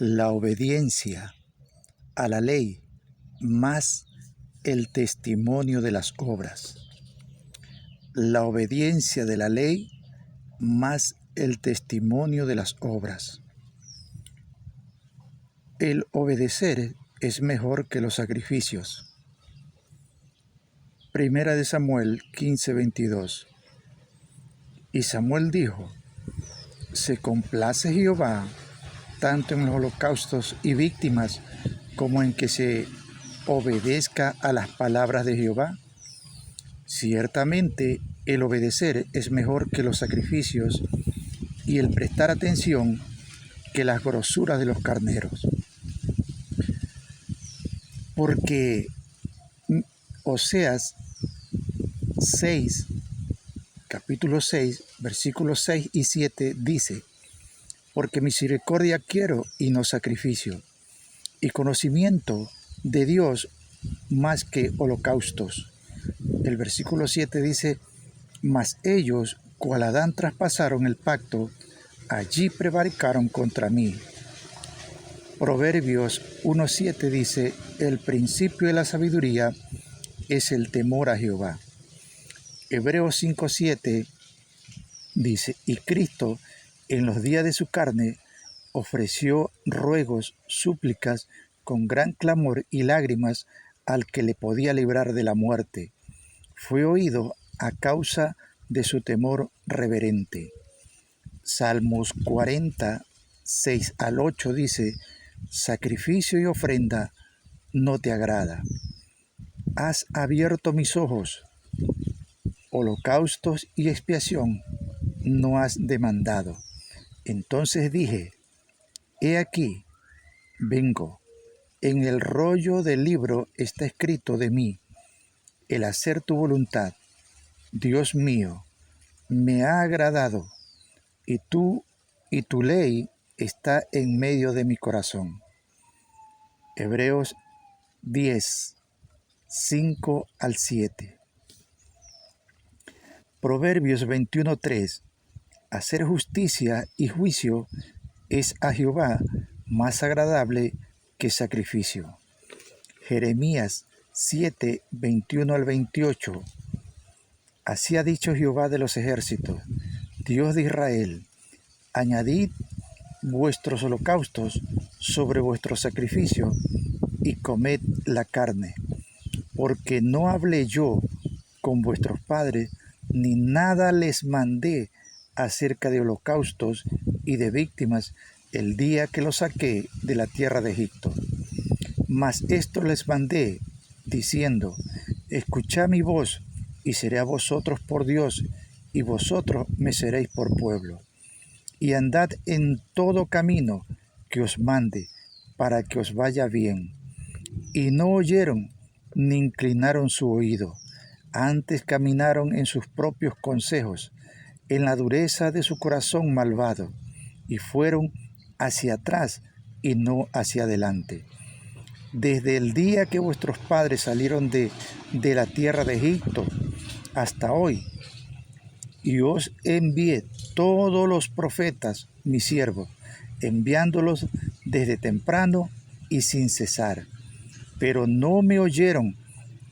la obediencia a la ley más el testimonio de las obras. La obediencia de la ley más el testimonio de las obras. El obedecer es mejor que los sacrificios. Primera de Samuel 15:22. Y Samuel dijo: ¿se complace Jehová tanto en los holocaustos y víctimas como en que se obedezca a las palabras de Jehová? Ciertamente el obedecer es mejor que los sacrificios y el prestar atención que las grosuras de los carneros. Porque Oseas 6, capítulo 6, versículos 6 y 7 dice: porque misericordia quiero y no sacrificio, y conocimiento de Dios más que holocaustos. El versículo 7 dice: mas ellos, cual Adán traspasaron el pacto, allí prevaricaron contra mí. Proverbios 1:7 dice: el principio de la sabiduría es el temor a Jehová. Hebreos 5:7 dice: y Cristo en los días de su carne ofreció ruegos, súplicas, con gran clamor y lágrimas al que le podía librar de la muerte. Fue oído a causa de su temor reverente. Salmos 40, 6 al 8 dice: sacrificio y ofrenda no te agrada. Has abierto mis ojos, holocaustos y expiación no has demandado. Entonces dije: he aquí, vengo. En el rollo del libro está escrito de mí el hacer tu voluntad. Dios mío, me ha agradado, y tú y tu ley está en medio de mi corazón. Hebreos 10, 5 al 7. Proverbios 21:3. Hacer justicia y juicio es a Jehová más agradable que sacrificio. Jeremías 7, 21 al 28. Así ha dicho Jehová de los ejércitos, Dios de Israel: añadid vuestros holocaustos sobre vuestros sacrificios y comed la carne, porque no hablé yo con vuestros padres, ni nada les mandé acerca de holocaustos y de víctimas el día que los saqué de la tierra de Egipto. Mas esto les mandé, diciendo: escuchad mi voz, y seré a vosotros por Dios, y vosotros me seréis por pueblo. Y andad en todo camino que os mande, para que os vaya bien. Y no oyeron, ni inclinaron su oído, antes caminaron en sus propios consejos, en la dureza de su corazón malvado, y fueron hacia atrás y no hacia adelante. Desde el día que vuestros padres salieron de la tierra de Egipto hasta hoy, y os envié todos los profetas, mis siervos, enviándolos desde temprano y sin cesar. Pero no me oyeron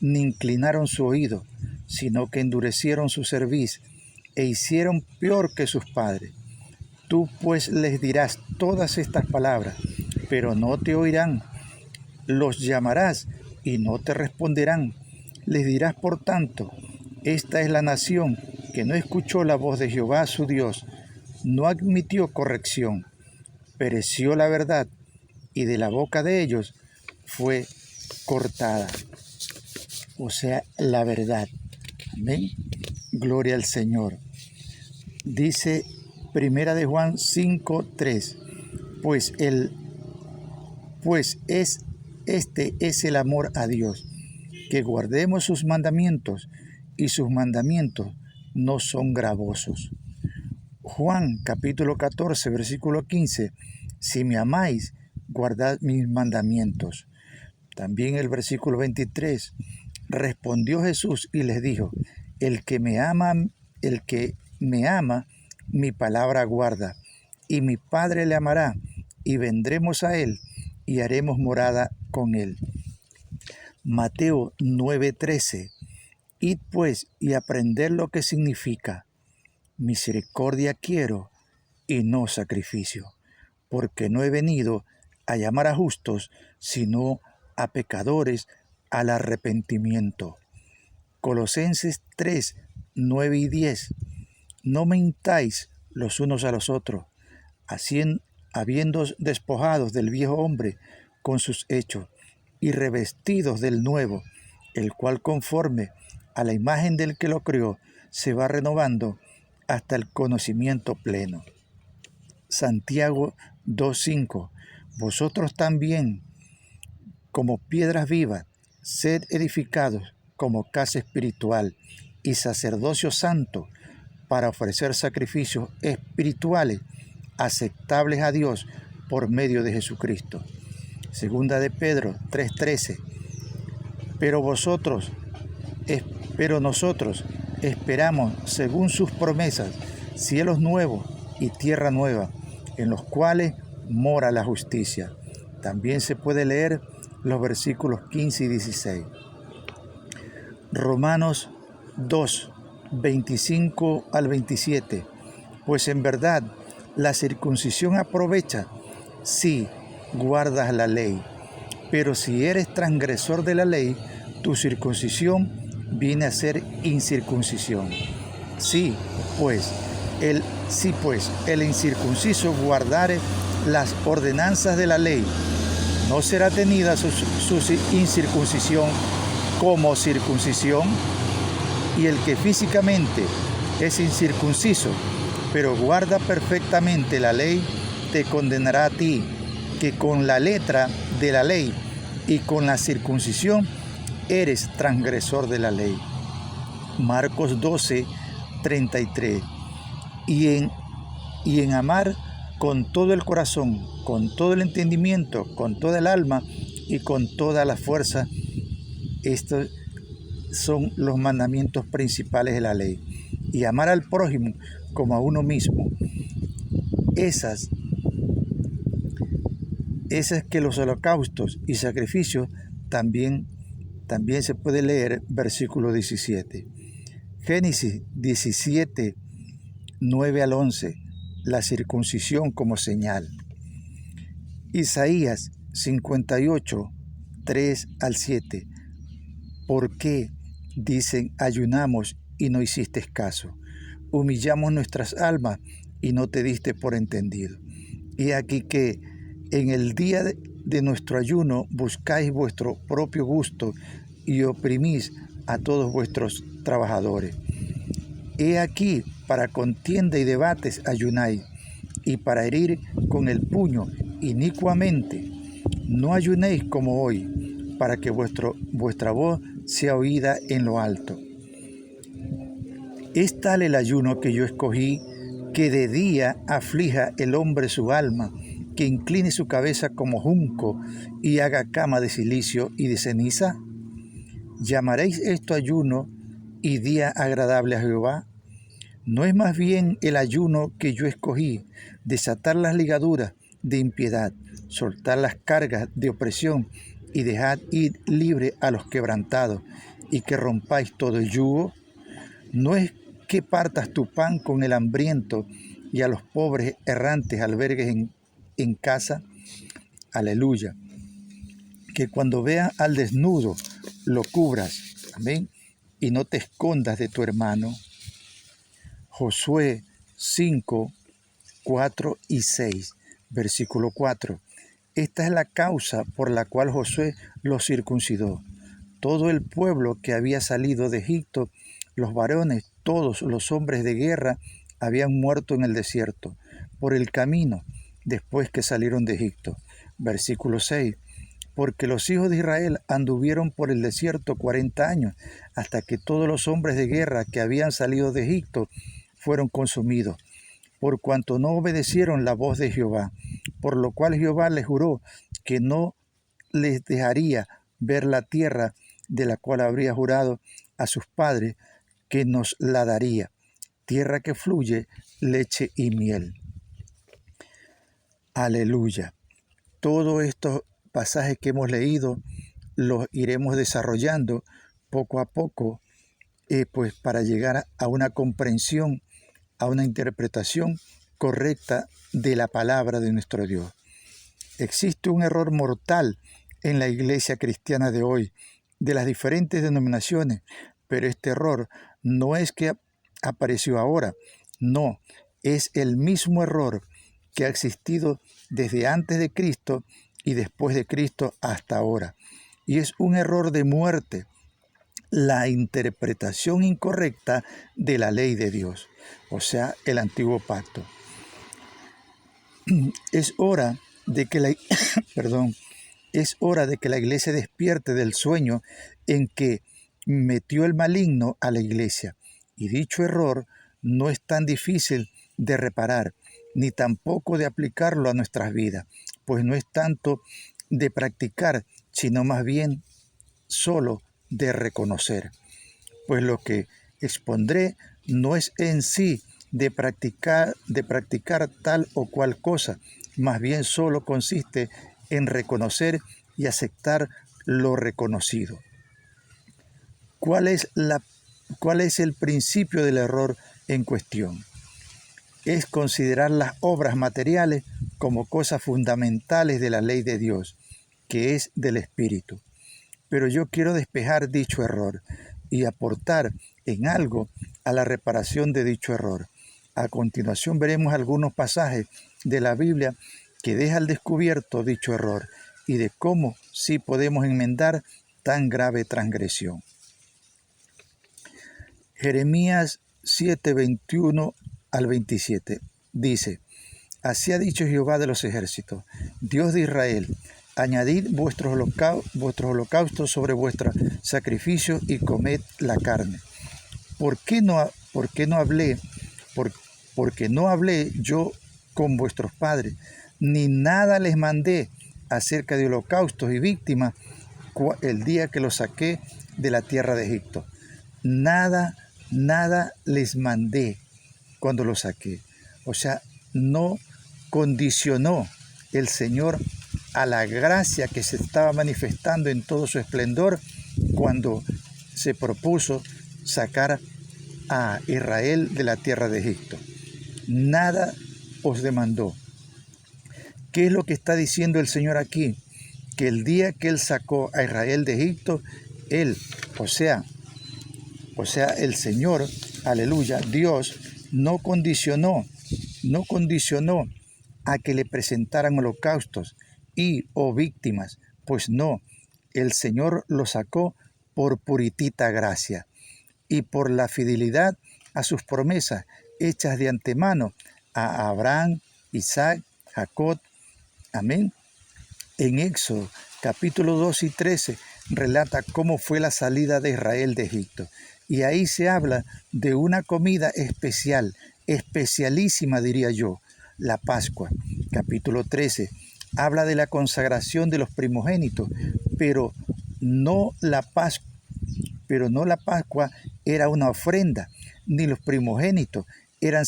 ni inclinaron su oído, sino que endurecieron su cerviz e hicieron peor que sus padres. Tú pues les dirás todas estas palabras, pero no te oirán. Los llamarás y no te responderán. Les dirás por tanto: esta es la nación que no escuchó la voz de Jehová su Dios, no admitió corrección, pereció la verdad, y de la boca de ellos fue cortada. O sea, la verdad. Amén. Gloria al Señor. Dice Primera de Juan 5:3. Este es el amor a Dios, que guardemos sus mandamientos, y sus mandamientos no son gravosos. Juan capítulo 14, versículo 15. Si me amáis, guardad mis mandamientos. También el versículo 23. Respondió Jesús y les dijo: el que me ama, mi palabra guarda, y mi Padre le amará, y vendremos a él y haremos morada con él. Mateo 9:13. Id pues y aprended lo que significa: misericordia quiero y no sacrificio, porque no he venido a llamar a justos, sino a pecadores al arrepentimiento. Colosenses 3:9-10. No mintáis los unos a los otros, habiendo despojados del viejo hombre con sus hechos, y revestidos del nuevo, el cual conforme a la imagen del que lo crió, se va renovando hasta el conocimiento pleno. Santiago 2:5. Vosotros también, como piedras vivas, sed edificados como casa espiritual y sacerdocio santo, para ofrecer sacrificios espirituales aceptables a Dios por medio de Jesucristo. Segunda de Pedro 3:13. Pero nosotros esperamos, según sus promesas, cielos nuevos y tierra nueva, en los cuales mora la justicia. También se puede leer los versículos 15 y 16. Romanos 2:25-27. Pues en verdad la circuncisión aprovecha si guardas la ley, pero si eres transgresor de la ley, tu circuncisión viene a ser incircuncisión. Si pues el incircunciso guardare las ordenanzas de la ley, ¿no será tenida su incircuncisión como circuncisión? Y el que físicamente es incircunciso, pero guarda perfectamente la ley, te condenará a ti, que con la letra de la ley y con la circuncisión eres transgresor de la ley. Marcos 12:33. Y en amar con todo el corazón, con todo el entendimiento, con toda el alma y con toda la fuerza. Estos son los mandamientos principales de la ley. Y amar al prójimo como a uno mismo. Esas que los holocaustos y sacrificios también se puede leer versículo 17. Génesis 17:9-11. La circuncisión como señal. Isaías 58:3-7. ¿Por qué, dicen, ayunamos y no hiciste caso? Humillamos nuestras almas y no te diste por entendido. Y aquí que en el día de nuestro ayuno buscáis vuestro propio gusto y oprimís a todos vuestros trabajadores. He aquí, para contienda y debates ayunáis, y para herir con el puño inicuamente. No ayunéis como hoy, para que vuestra voz sea oída en lo alto. Es tal el ayuno que yo escogí, que de día aflija el hombre su alma, que incline su cabeza como junco y haga cama de silicio y de ceniza. ¿Llamaréis esto ayuno y día agradable a Jehová? ¿No es más bien el ayuno que yo escogí, desatar las ligaduras de impiedad, soltar las cargas de opresión y dejad ir libre a los quebrantados, y que rompáis todo el yugo? ¿No es que partas tu pan con el hambriento y a los pobres errantes albergues en casa? Aleluya. Que cuando veas al desnudo lo cubras, amén, y no te escondas de tu hermano. Josué 5:4-6, versículo 4. Esta es la causa por la cual Josué los circuncidó. Todo el pueblo que había salido de Egipto, los varones, todos los hombres de guerra, habían muerto en el desierto, por el camino, después que salieron de Egipto. Versículo 6. Porque los hijos de Israel anduvieron por el desierto 40 años, hasta que todos los hombres de guerra que habían salido de Egipto fueron consumidos, por cuanto no obedecieron la voz de Jehová, por lo cual Jehová les juró que no les dejaría ver la tierra de la cual habría jurado a sus padres que nos la daría, tierra que fluye leche y miel. Aleluya. Todos estos pasajes que hemos leído los iremos desarrollando poco a poco, pues para llegar a una comprensión, a una interpretación correcta de la palabra de nuestro Dios. Existe un error mortal en la iglesia cristiana de hoy, de las diferentes denominaciones, pero este error no es que apareció ahora, no, es el mismo error que ha existido desde antes de Cristo y después de Cristo hasta ahora. Y es un error de muerte, la interpretación incorrecta de la ley de Dios, o sea, el antiguo pacto. Es hora de que la, es hora de que la iglesia despierte del sueño en que metió el maligno a la iglesia. Y dicho error no es tan difícil de reparar, ni tampoco de aplicarlo a nuestras vidas, pues no es tanto de practicar, sino más bien solo de reconocer. Pues lo que expondré no es en sí de practicar tal o cual cosa, más bien solo consiste en reconocer y aceptar lo reconocido. ¿Cuál es el principio del error en cuestión? Es considerar las obras materiales como cosas fundamentales de la ley de Dios, que es del Espíritu. Pero yo quiero despejar dicho error y aportar en algo a la reparación de dicho error. A continuación veremos algunos pasajes de la Biblia que deja al descubierto dicho error y de cómo sí podemos enmendar tan grave transgresión. Jeremías 7, 21 al 27 dice: Así ha dicho Jehová de los ejércitos, Dios de Israel: añadid vuestros holocaustos sobre vuestros sacrificios y comed la carne. Porque no hablé yo con vuestros padres, ni nada les mandé acerca de holocaustos y víctimas el día que los saqué de la tierra de Egipto. Nada les mandé cuando los saqué. O sea, no condicionó el Señor a la gracia que se estaba manifestando en todo su esplendor cuando se propuso sacar a Israel de la tierra de Egipto. Nada os demandó. ¿Qué es lo que está diciendo el Señor aquí? Que el día que Él sacó a Israel de Egipto, Él, o sea, el Señor, aleluya, Dios, no condicionó a que le presentaran holocaustos o víctimas, pues no, el Señor lo sacó por puritita gracia y por la fidelidad a sus promesas hechas de antemano a Abraham, Isaac, Jacob. Amén. En Éxodo capítulo 2 y 13 relata cómo fue la salida de Israel de Egipto. Y ahí se habla de una comida especial, especialísima diría yo, la Pascua. Capítulo 13 habla de la consagración de los primogénitos, pero no la Pascua era una ofrenda, ni los primogénitos eran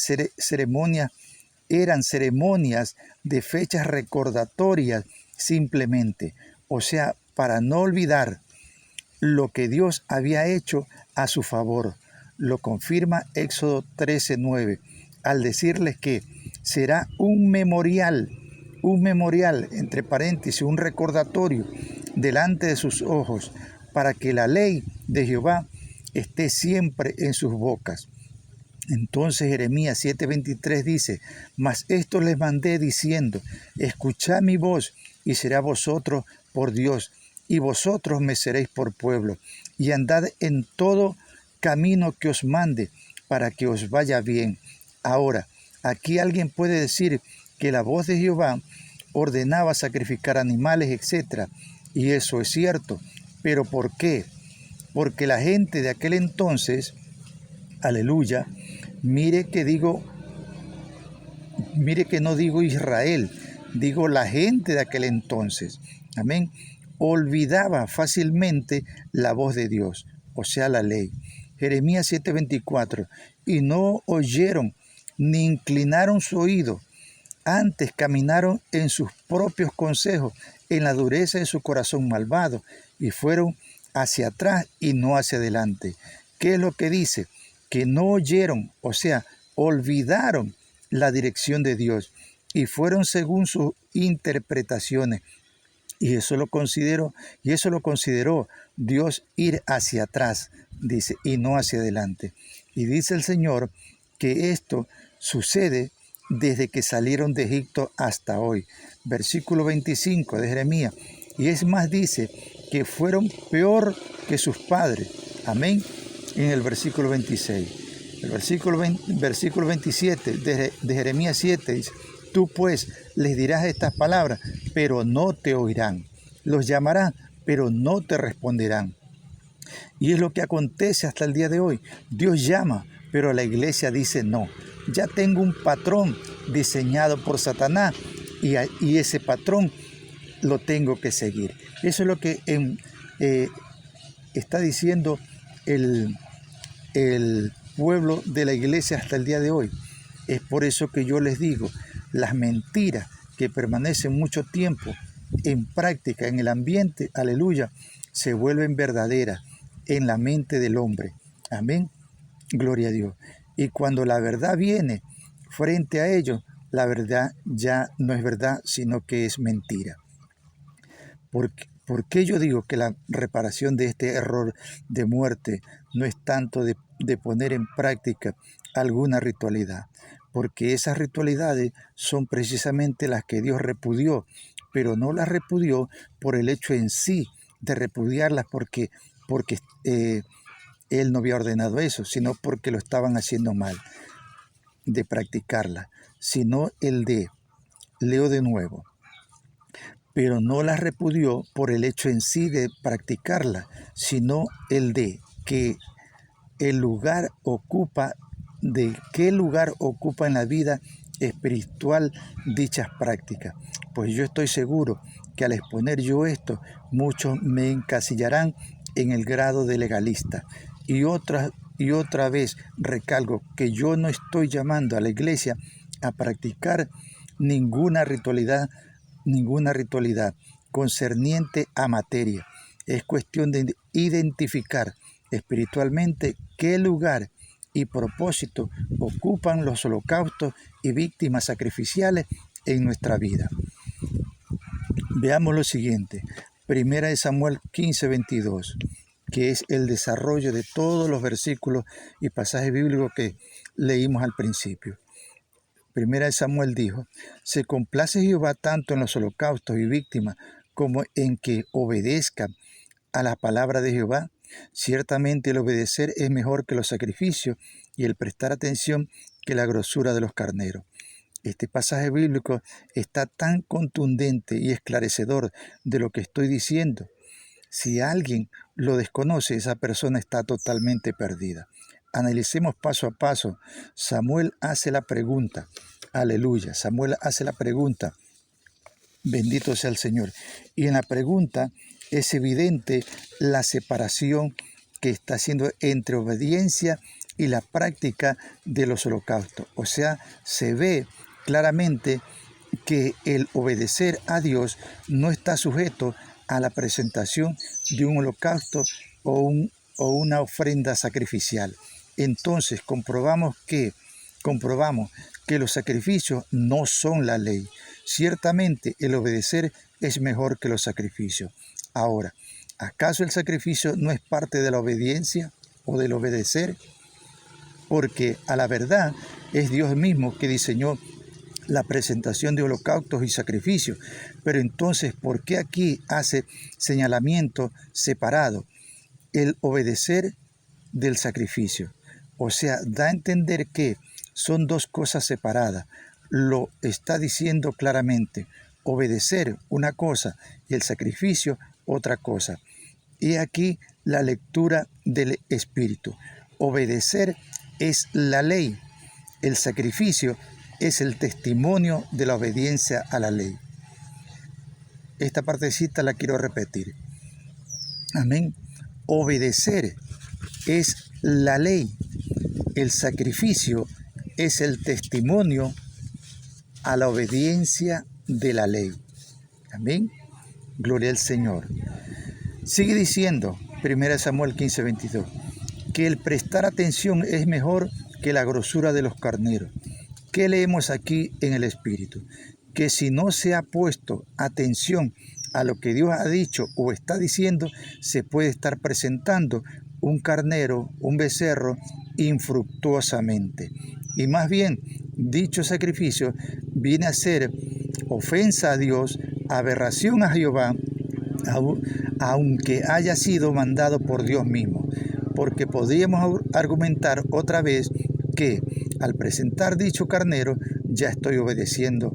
ceremonias de fechas recordatorias simplemente, o sea, para no olvidar lo que Dios había hecho a su favor. Lo confirma Éxodo 13:9, al decirles que será un memorial, entre paréntesis, un recordatorio delante de sus ojos, para que la ley de Jehová esté siempre en sus bocas. Entonces Jeremías 7:23 dice: Mas esto les mandé diciendo, escuchad mi voz, y será vosotros por Dios, y vosotros me seréis por pueblo, y andad en todo camino que os mande, para que os vaya bien. Ahora, aquí alguien puede decir que la voz de Jehová ordenaba sacrificar animales, etc. Y eso es cierto. ¿Pero por qué? Porque la gente de aquel entonces, aleluya, mire que no digo Israel, digo la gente de aquel entonces, amén, olvidaba fácilmente la voz de Dios, o sea, la ley. Jeremías 7:24, y no oyeron ni inclinaron su oído, Antes caminaron en sus propios consejos, en la dureza de su corazón malvado, y fueron hacia atrás y no hacia adelante. ¿Qué es lo que dice? Que no oyeron, o sea, olvidaron la dirección de Dios y fueron según sus interpretaciones. Y eso lo consideró Dios ir hacia atrás, dice, y no hacia adelante. Y dice el Señor que esto sucede desde que salieron de Egipto hasta hoy. Versículo 25 de Jeremías. Y es más, dice que fueron peor que sus padres. Amén. En el versículo 26. El versículo 27 de Jeremías 7 dice: tú pues les dirás estas palabras, pero no te oirán. Los llamarás, pero no te responderán. Y es lo que acontece hasta el día de hoy. Dios llama, pero la iglesia dice no. Ya tengo un patrón diseñado por Satanás y ese patrón lo tengo que seguir. Eso es lo que está diciendo el pueblo de la iglesia hasta el día de hoy. Es por eso que yo les digo, las mentiras que permanecen mucho tiempo en práctica, en el ambiente, aleluya, se vuelven verdaderas en la mente del hombre. Amén. Gloria a Dios. Y cuando la verdad viene frente a ellos, la verdad ya no es verdad, sino que es mentira. ¿Por qué yo digo que la reparación de este error de muerte no es tanto de poner en práctica alguna ritualidad? Porque esas ritualidades son precisamente las que Dios repudió, pero no las repudió por el hecho en sí de repudiarlas porque Él no había ordenado eso, sino porque lo estaban haciendo mal de practicarlas, sino leo de nuevo, pero no las repudió por el hecho en sí de practicarla, sino que el lugar ocupa, de qué lugar ocupa en la vida espiritual dichas prácticas. Pues yo estoy seguro que al exponer yo esto, muchos me encasillarán en el grado de legalista. Y otra vez recalco que yo no estoy llamando a la iglesia a practicar ninguna ritualidad concerniente a materia. Es cuestión de identificar espiritualmente qué lugar y propósito ocupan los holocaustos y víctimas sacrificiales en nuestra vida. Veamos lo siguiente. Primera de Samuel 15:22, que es el desarrollo de todos los versículos y pasajes bíblicos que leímos al principio. Primera de Samuel dijo: se complace Jehová tanto en los holocaustos y víctimas como en que obedezcan a la palabra de Jehová. Ciertamente el obedecer es mejor que los sacrificios y el prestar atención que la grosura de los carneros. Este pasaje bíblico está tan contundente y esclarecedor de lo que estoy diciendo. Si alguien lo desconoce, esa persona está totalmente perdida. Analicemos paso a paso. Samuel hace la pregunta. Aleluya. Samuel hace la pregunta. Bendito sea el Señor. Y en la pregunta es evidente la separación que está haciendo entre obediencia y la práctica de los holocaustos. O sea, se ve claramente que el obedecer a Dios no está sujeto a la presentación de un holocausto o una ofrenda sacrificial. Entonces comprobamos que los sacrificios no son la ley. Ciertamente el obedecer es mejor que los sacrificios. Ahora, ¿acaso el sacrificio no es parte de la obediencia o del obedecer? Porque a la verdad es Dios mismo que diseñó la presentación de holocaustos y sacrificios. Pero entonces, ¿por qué aquí hace señalamiento separado? El obedecer del sacrificio. O sea, da a entender que son dos cosas separadas. Lo está diciendo claramente. Obedecer una cosa y el sacrificio otra cosa. Y aquí la lectura del Espíritu. Obedecer es la ley. El sacrificio es el testimonio de la obediencia a la ley. Esta partecita la quiero repetir. Amén. Obedecer es la ley. El sacrificio es el testimonio a la obediencia de la ley. Amén. Gloria al Señor. Sigue diciendo, 1 Samuel 15:22, que el prestar atención es mejor que la grosura de los carneros. ¿Qué leemos aquí en el Espíritu? Que si no se ha puesto atención a lo que Dios ha dicho o está diciendo, se puede estar presentando un carnero, un becerro, infructuosamente. Y más bien, dicho sacrificio viene a ser ofensa a Dios, aberración a Jehová, aunque haya sido mandado por Dios mismo. Porque podríamos argumentar otra vez que al presentar dicho carnero ya estoy obedeciendo.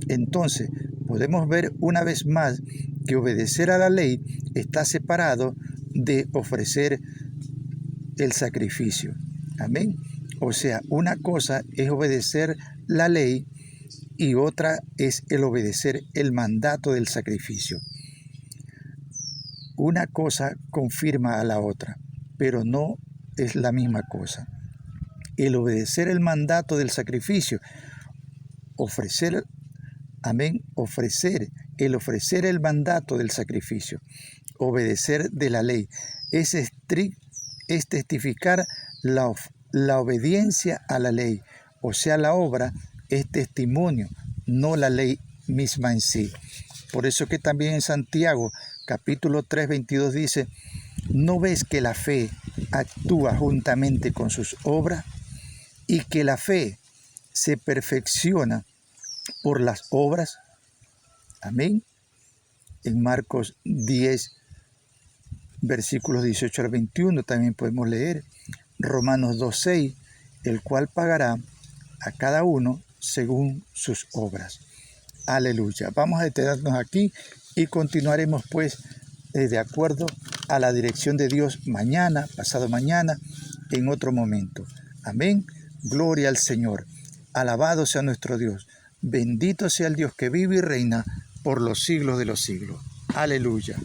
Entonces, podemos ver una vez más que obedecer a la ley está separado de ofrecer el sacrificio. Amén. O sea, una cosa es obedecer la ley y otra es el obedecer el mandato del sacrificio. Una cosa confirma a la otra, pero no es la misma cosa. El obedecer el mandato del sacrificio, ofrecer el mandato del sacrificio, obedecer de la ley, es testificar la obediencia a la ley, o sea, la obra es testimonio, no la ley misma en sí. Por eso que también en Santiago, capítulo 3, 22 dice, ¿no ves que la fe actúa juntamente con sus obras y que la fe se perfecciona por las obras? Amén. En Marcos 10, versículos 18 al 21 también podemos leer Romanos 2:6, el cual pagará a cada uno según sus obras. Aleluya. Vamos a detenernos aquí y continuaremos pues de acuerdo a la dirección de Dios mañana, pasado mañana, en otro momento. Amén. Gloria al Señor. Alabado sea nuestro Dios. Bendito sea el Dios que vive y reina por los siglos de los siglos. Aleluya.